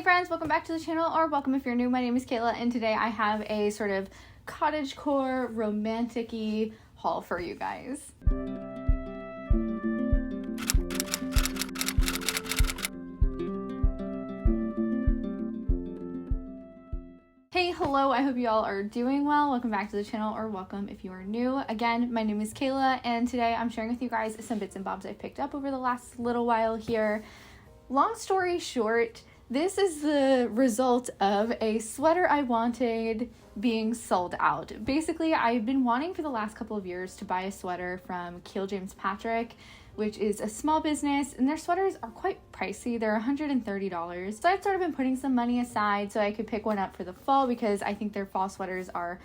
Hey friends, welcome back to the channel, or welcome if you're new. My name is Kayla, and today I have a sort of cottagecore, romantic-y haul for you guys. Hey, hello, I hope you all are doing well. Welcome back to the channel, or welcome if you are new. Again, my name is Kayla, and today I'm sharing with you guys some bits and bobs I picked up over the last little while here. Long story short, this is the result of a sweater I wanted being sold out. Basically, I've been wanting for the last couple of years to buy a sweater from Patchwork, which is a small business, and their sweaters are quite pricey. They're $130. So I've sort of been putting some money aside so I could pick one up for the fall, because I think their fall sweaters are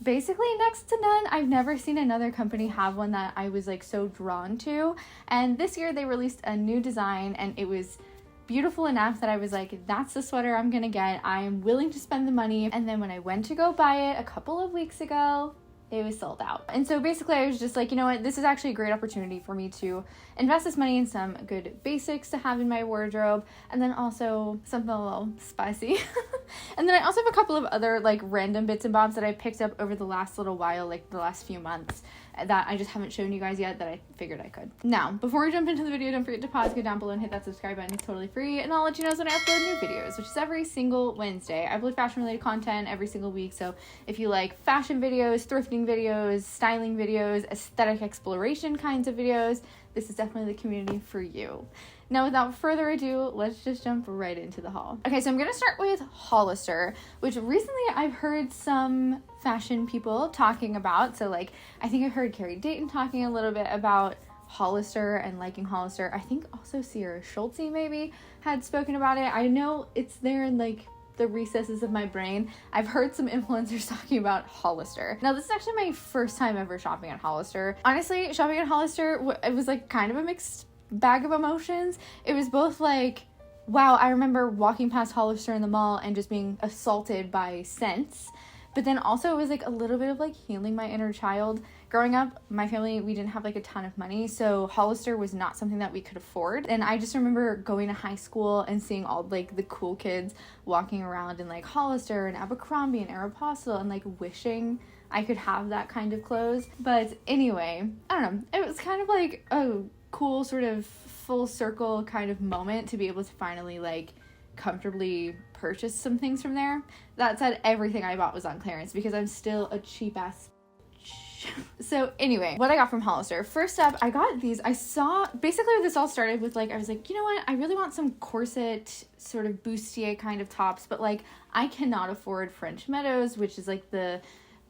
basically next to none. I've never seen another company have one that I was like so drawn to. And this year they released a new design, and it was beautiful enough that I was like, that's the sweater I'm gonna get. I am willing to spend the money. And then when I went to go buy it a couple of weeks ago, it was sold out. And so basically I was just like, you know what, this is actually a great opportunity for me to invest this money in some good basics to have in my wardrobe, and then also something a little spicy. And then I also have a couple of other like random bits and bobs that I picked up over the last little while, like the last few months, that I just haven't shown you guys yet, that I figured I could. Now, before we jump into the video, don't forget to pause, go down below and hit that subscribe button. It's totally free, and I'll let you know when I upload new videos, which is every single Wednesday. I upload fashion related content every single week, so if you like fashion videos, thrifting videos, styling videos, aesthetic exploration kinds of videos, this is definitely the community for you. Now, without further ado, let's just jump right into the haul. Okay, so I'm gonna start with Hollister, which recently I've heard some fashion people talking about. So like, I think I heard Carrie Dayton talking a little bit about Hollister and liking Hollister. I think also Sierra Schultz maybe had spoken about it. I know it's there in like the recesses of my brain. I've heard some influencers talking about Hollister. Now, this is actually my first time ever shopping at Hollister. Honestly, shopping at Hollister, it was like kind of a mixed bag of emotions. It was both like, wow, I remember walking past Hollister in the mall and just being assaulted by scents. But then also it was like a little bit of like healing my inner child. Growing up, my family, we didn't have like a ton of money, so Hollister was not something that we could afford. And I just remember going to high school and seeing all like the cool kids walking around in like Hollister and Abercrombie and Aeropostale, and like wishing I could have that kind of clothes. But anyway, I don't know, it was kind of like a cool sort of full circle kind of moment to be able to finally like comfortably purchase some things from there. That said, everything I bought was on clearance because I'm still a cheap ass. So anyway, what I got from Hollister. First up, I got these. I saw, basically this all started with like, I was like, you know what? I really want some corset sort of bustier kind of tops, but like I cannot afford French Meadows, which is like the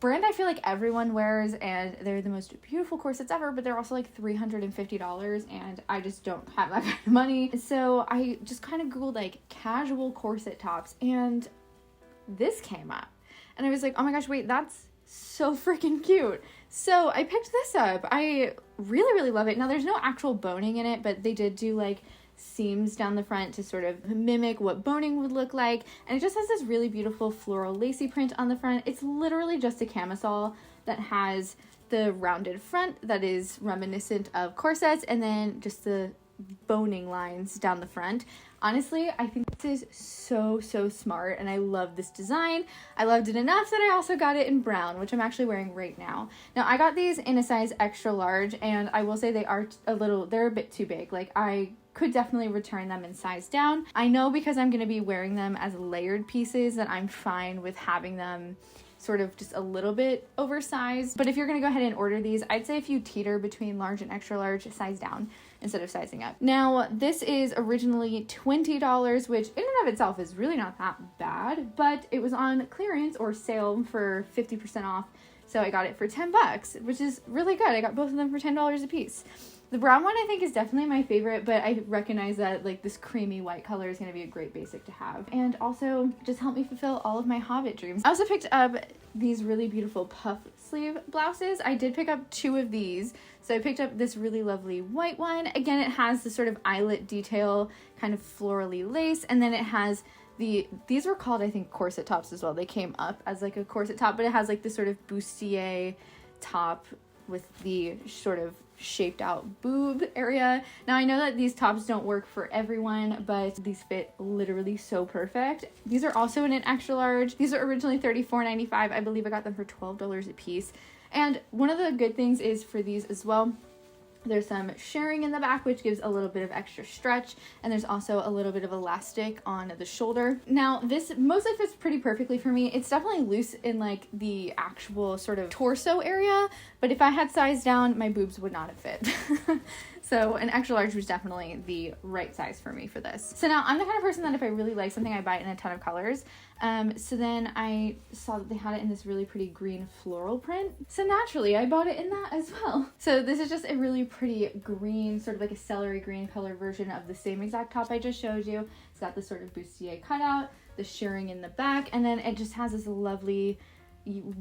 brand I feel like everyone wears, and they're the most beautiful corsets ever, but they're also like $350, and I just don't have that kind of money. So I just kind of Googled like casual corset tops, and this came up, and I was like, oh my gosh, wait, that's so freaking cute. So I picked this up. I really love it. Now, there's no actual boning in it, but they did do like seams down the front to sort of mimic what boning would look like, and it just has this really beautiful floral lacy print on the front. It's literally just a camisole that has the rounded front that is reminiscent of corsets, and then just the boning lines down the front. Honestly, I think this is so smart, and I love this design. I loved it enough that I also got it in brown, which I'm actually wearing right now. Now, I got these in a size extra large, and I will say they're a bit too big. Like, I could definitely return them and size down. I know because I'm going to be wearing them as layered pieces that I'm fine with having them sort of just a little bit oversized. But if you're going to go ahead and order these, I'd say if you teeter between large and extra large, size down instead of sizing up. Now, this is originally $20, which in and of itself is really not that bad, but it was on clearance or sale for 50% off. So I got it for $10, which is really good. I got both of them for $10 a piece. The brown one I think is definitely my favorite, but I recognize that like this creamy white color is going to be a great basic to have, and also just help me fulfill all of my Hobbit dreams. I also picked up these really beautiful puff sleeve blouses. I did pick up 2 of these. So I picked up this really lovely white one. Again, it has the sort of eyelet detail, kind of florally lace, and then it has these were called, I think, corset tops as well. They came up as like a corset top, but it has like this sort of bustier top with the sort of shaped out boob area. Now I know that these tops don't work for everyone, but these fit literally so perfect. These are also in an extra large. These are originally $34.95. I believe I got them for $12 a piece. And one of the good things is for these as well, there's some shirring in the back, which gives a little bit of extra stretch, and there's also a little bit of elastic on the shoulder. Now this mostly fits pretty perfectly for me. It's definitely loose in like the actual sort of torso area, but if I had sized down, my boobs would not have fit. So an extra large was definitely the right size for me for this. So now I'm the kind of person that if I really like something, I buy it in a ton of colors. So then I saw that they had it in this really pretty green floral print. So naturally I bought it in that as well. So this is just a really pretty green, sort of like a celery green color version of the same exact top I just showed you. It's got this sort of bustier cutout, the shirring in the back, and then it just has this lovely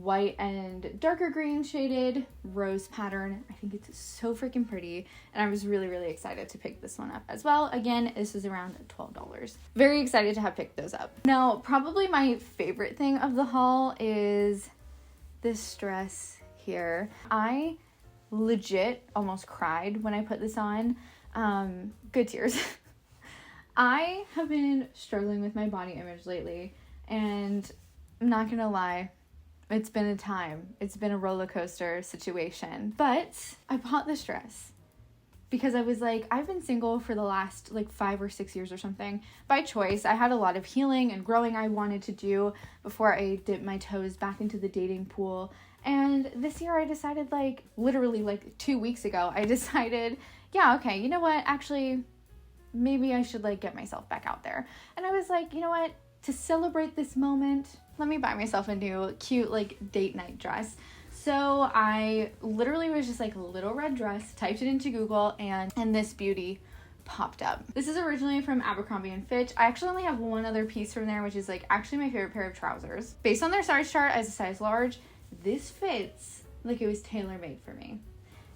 white and darker green shaded rose pattern. I think it's so freaking pretty, and I was really excited to pick this one up as well. Again, this is around $12. Very excited to have picked those up. Now probably my favorite thing of the haul is this dress here. I legit almost cried when I put this on. Good tears. I have been struggling with my body image lately, and I'm not gonna lie, it's been a time. It's been a roller coaster situation. But I bought this dress because I was like, I've been single for the last like 5 or 6 years or something by choice. I had a lot of healing and growing I wanted to do before I dipped my toes back into the dating pool. And this year I decided, like literally like 2 weeks ago, I decided, yeah, okay, you know what? Actually, maybe I should like get myself back out there. And I was like, you know what? To celebrate this moment, let me buy myself a new cute like date night dress. So I literally was just like little red dress, typed it into Google, and this beauty popped up. This is originally from Abercrombie and Fitch. I actually only have one other piece from there, which is like actually my favorite pair of trousers. Based on their size chart as a size large, this fits like it was tailor-made for me.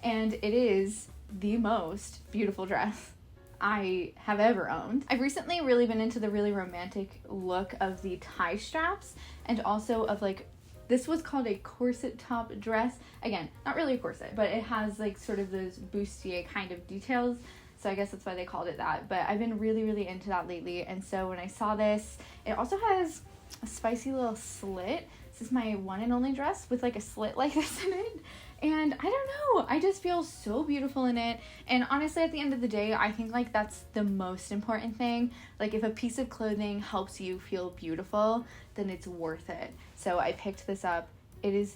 And it is the most beautiful dress I have ever owned. I've recently really been into the really romantic look of the tie straps, and also of like, this was called a corset top dress. Again, not really a corset, but it has like sort of those bustier kind of details. So I guess that's why they called it that. But I've been really into that lately. And so when I saw this, it also has a spicy little slit. This is my one and only dress with like a slit like this in it. And I don't know, I just feel so beautiful in it. And honestly, at the end of the day, I think like that's the most important thing. Like if a piece of clothing helps you feel beautiful, then it's worth it. So I picked this up. It is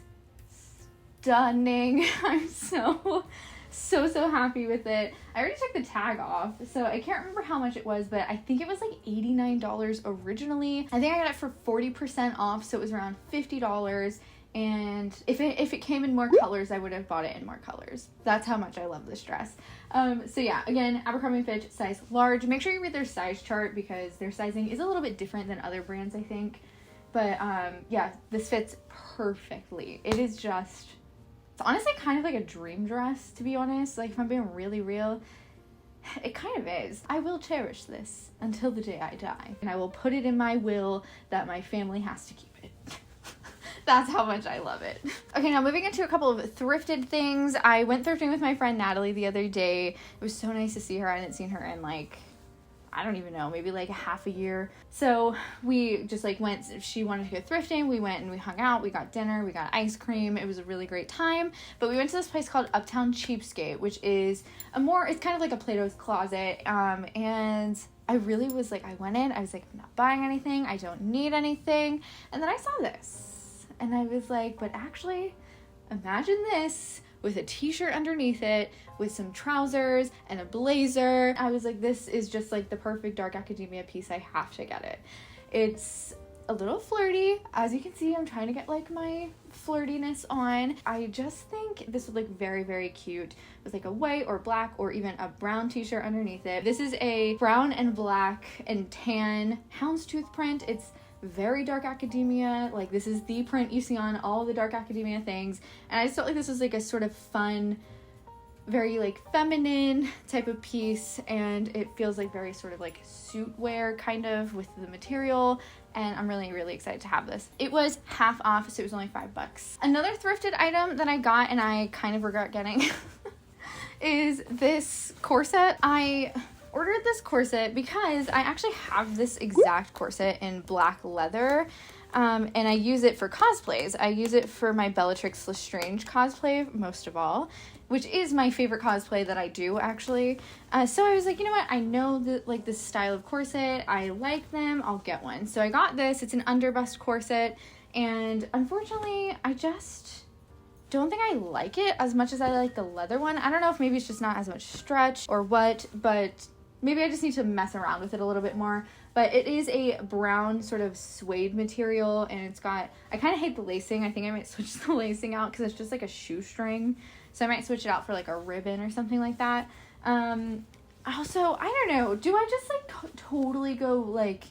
stunning. I'm so happy with it. I already took the tag off, so I can't remember how much it was, but I think it was like $89 originally. I think I got it for 40% off, so it was around $50. And if it came in more colors, I would have bought it in more colors. That's how much I love this dress. So yeah, again, Abercrombie & Fitch, size large. Make sure you read their size chart because their sizing is a little bit different than other brands, I think. But yeah, this fits perfectly. It is just, it's honestly kind of like a dream dress, to be honest. Like if I'm being really real, it kind of is. I will cherish this until the day I die. And I will put it in my will that my family has to keep it. That's how much I love it. Okay, now moving into a couple of thrifted things. I went thrifting with my friend Natalie the other day. It was so nice to see her. I hadn't seen her in like, I don't even know, maybe like a half a year. So we just like went, she wanted to go thrifting. We went and we hung out, we got dinner, we got ice cream. It was a really great time. But we went to this place called Uptown Cheapskate, which is it's kind of like a Plato's Closet. And I really was like, I went in, I was like, I'm not buying anything. I don't need anything. And then I saw this. And I was like, but actually, imagine this with a t-shirt underneath it, with some trousers and a blazer. I was like, this is just like the perfect dark academia piece. I have to get it. It's a little flirty. As you can see, I'm trying to get like my flirtiness on. I just think this would look very cute with like a white or black or even a brown t-shirt underneath it. This is a brown and black and tan houndstooth print. It's very dark academia. Like this is the print you see on all the dark academia things, and I just felt like this was like a sort of fun, very like feminine type of piece, and it feels like very sort of like suit wear kind of with the material, and I'm really excited to have this. It was half off, so it was only $5. Another thrifted item that I got and I kind of regret getting is this corset. I ordered this corset because I actually have this exact corset in black leather, and I use it for cosplays. I use it for my Bellatrix Lestrange cosplay most of all, which is my favorite cosplay that I do, actually. So I was like, you know what, I know that, like, this style of corset, I like them, I'll get one. So I got this. It's an underbust corset, and unfortunately, I just don't think I like it as much as I like the leather one. I don't know if maybe it's just not as much stretch or what, but maybe I just need to mess around with it a little bit more. But it is a brown sort of suede material, and it's got, I kind of hate the lacing. I think I might switch the lacing out because it's just like a shoestring. So I might switch it out for like a ribbon or something like that. Also, I don't know, do I just like totally go like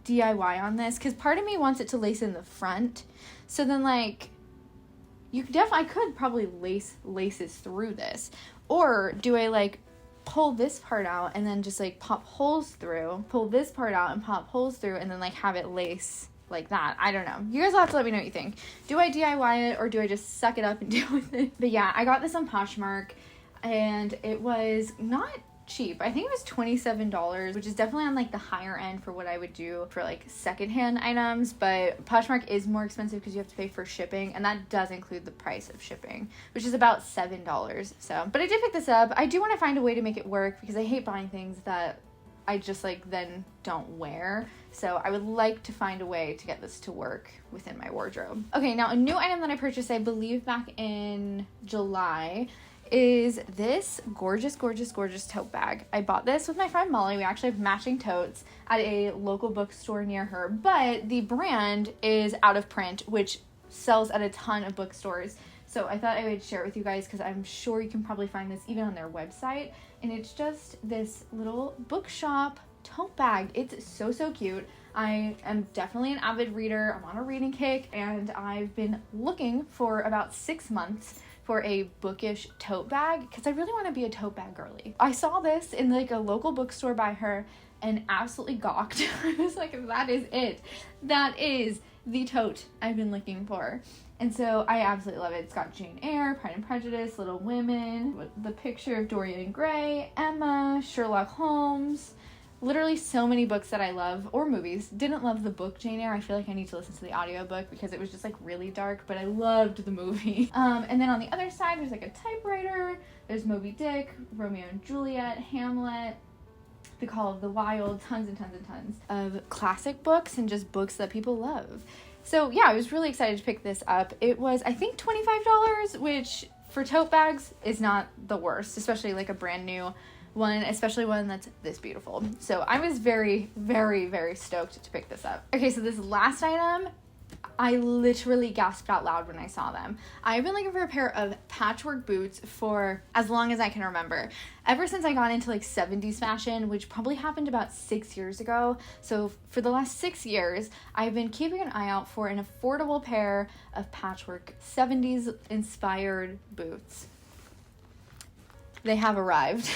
DIY on this? Because part of me wants it to lace in the front. So then, like, I could probably lace laces through this. Or do I like pull this part out and then just like pop holes through, pull this part out and pop holes through, and then like have it lace like that? I don't know. You guys will have to let me know what you think. Do I DIY it or do I just suck it up and deal with it? But yeah, I got this on Patchwork, and it was not cheap. I think it was $27, which is definitely on like the higher end for what I would do for like secondhand items. But Patchwork is more expensive because you have to pay for shipping, and that does include the price of shipping, which is about $7. So, but I did pick this up. I do want to find a way to make it work because I hate buying things that I just like then don't wear. So I would like to find a way to get this to work within my wardrobe. Okay, now a new item that I purchased, I believe back in July, is this gorgeous tote bag. I bought this with my friend Molly. We actually have matching totes at a local bookstore near her, but the brand is out of print, which sells at a ton of bookstores. So I thought I would share it with you guys because I'm sure you can probably find this even on their website. And it's just this little bookshop tote bag. It's so cute. I am definitely an avid reader. I'm on a reading kick, and I've been looking for about 6 months for a bookish tote bag because I really want to be a tote bag girly. I saw this in like a local bookstore by her and absolutely gawked. I was like, that is it. That is the tote I've been looking for. And so I absolutely love it. It's got Jane Eyre, Pride and Prejudice, Little Women, with the picture of Dorian Gray, Emma, Sherlock Holmes. Literally so many books that I love, or movies. Didn't love the book Jane Eyre. I feel like I need to listen to the audiobook because it was just like really dark, but I loved the movie. And then on the other side, there's like a typewriter. There's Moby Dick, Romeo and Juliet, Hamlet, The Call of the Wild, tons and tons of classic books and just books that people love. So yeah, I was really excited to pick this up. It was, I think, $25, which for tote bags is not the worst, especially like a brand new one, especially one that's this beautiful. So I was very stoked to pick this up. Okay, so this last item, I literally gasped out loud when I saw them. I've been looking for a pair of Patchwork boots for as long as I can remember. Ever since I got into like 70s fashion, which probably happened about 6 years ago. So for the last 6 years, I've been keeping an eye out for an affordable pair of Patchwork 70s inspired boots. They have arrived.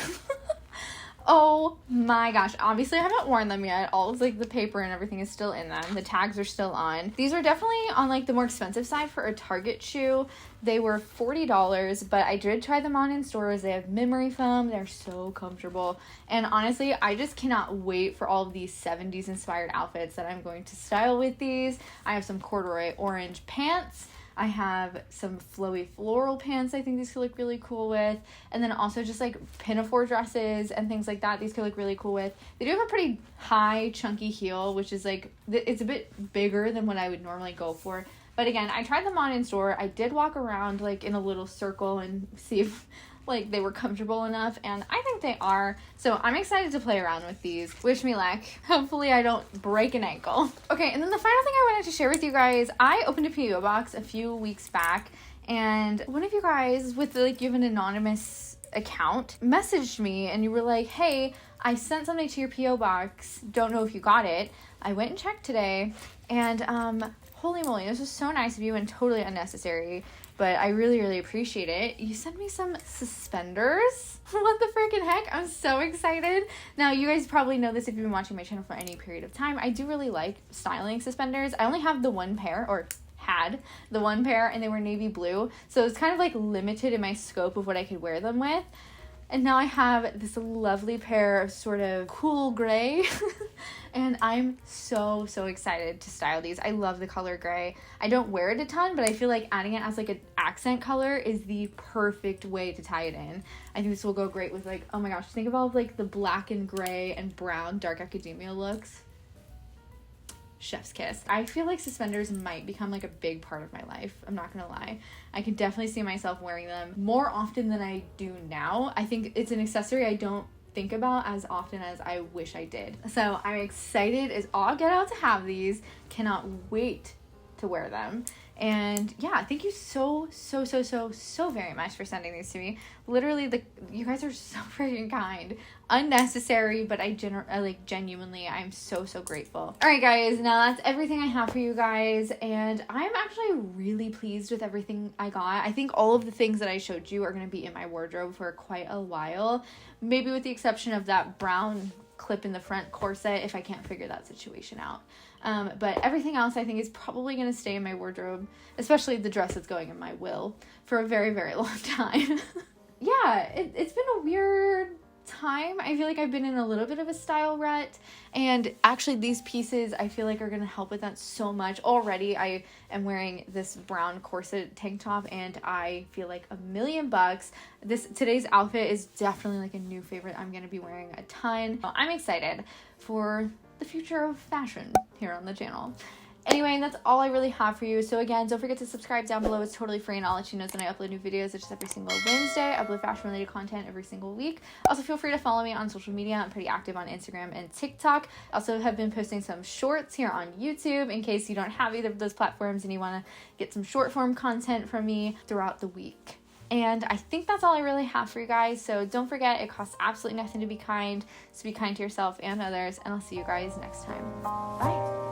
Oh my gosh. Obviously, I haven't worn them yet. All of like the paper and everything is still in them. The tags are still on. These are definitely on like the more expensive side for a Target shoe. They were $40, but I did try them on in stores. They have memory foam. They're so comfortable. And honestly, I just cannot wait for all of these 70s inspired outfits that I'm going to style with these. I have some corduroy orange pants. I have some flowy floral pants I think these could look really cool with. And then also just like pinafore dresses and things like that. These could look really cool with. They do have a pretty high chunky heel, which is like, it's a bit bigger than what I would normally go for. But again, I tried them on in store. I did walk around like in a little circle and see if like they were comfortable enough, and I think they are. So I'm excited to play around with these. Wish me luck. Hopefully I don't break an ankle. Okay, and then the final thing I wanted to share with you guys, I opened a PO box a few weeks back, and one of you guys with like, you have an anonymous account, messaged me and you were like, hey, I sent something to your PO box, don't know if you got it. I went and checked today, and holy moly, this was so nice of you and totally unnecessary, but I really appreciate it. You sent me some suspenders. What the freaking heck? I'm so excited. Now, you guys probably know this if you've been watching my channel for any period of time. I do really like styling suspenders. I only have the one pair, or had the one pair, and they were navy blue. So it's kind of like limited in my scope of what I could wear them with. And now I have this lovely pair of sort of cool gray and I'm so excited to style these. I love the color gray. I don't wear it a ton, but I feel like adding it as like an accent color is the perfect way to tie it in. I think this will go great with like, oh my gosh, think of all of like the black and gray and brown dark academia looks. Chef's kiss. I feel like suspenders might become like a big part of my life. I'm not gonna lie. I can definitely see myself wearing them more often than I do now. I think it's an accessory I don't think about as often as I wish I did. So I'm excited as all get out to have these. Cannot wait to wear them. And yeah, thank you so very much for sending these to me. Literally, you guys are so freaking kind. Unnecessary, but I like genuinely, I'm so grateful. All right, guys, now that's everything I have for you guys, and I'm actually really pleased with everything I got. I think all of the things that I showed you are going to be in my wardrobe for quite a while, maybe with the exception of that brown clip in the front corset if I can't figure that situation out. But everything else I think is probably going to stay in my wardrobe, especially the dress that's going in my will, for a very long time. Yeah, it's been a weird time. I feel like I've been in a little bit of a style rut, and actually these pieces I feel like are going to help with that so much. Already I am wearing this brown corset tank top and I feel like $1,000,000. Today's outfit is definitely like a new favorite I'm going to be wearing a ton. I'm excited for the future of fashion here on the channel. Anyway, that's all I really have for you. So again, don't forget to subscribe down below. It's totally free, and I'll let you know when I upload new videos. It's just every single Wednesday. I upload fashion-related content every single week. Also, feel free to follow me on social media. I'm pretty active on Instagram and TikTok. I also have been posting some shorts here on YouTube in case you don't have either of those platforms and you want to get some short-form content from me throughout the week. And I think that's all I really have for you guys. So don't forget, it costs absolutely nothing to be kind. So be kind to yourself and others, and I'll see you guys next time. Bye.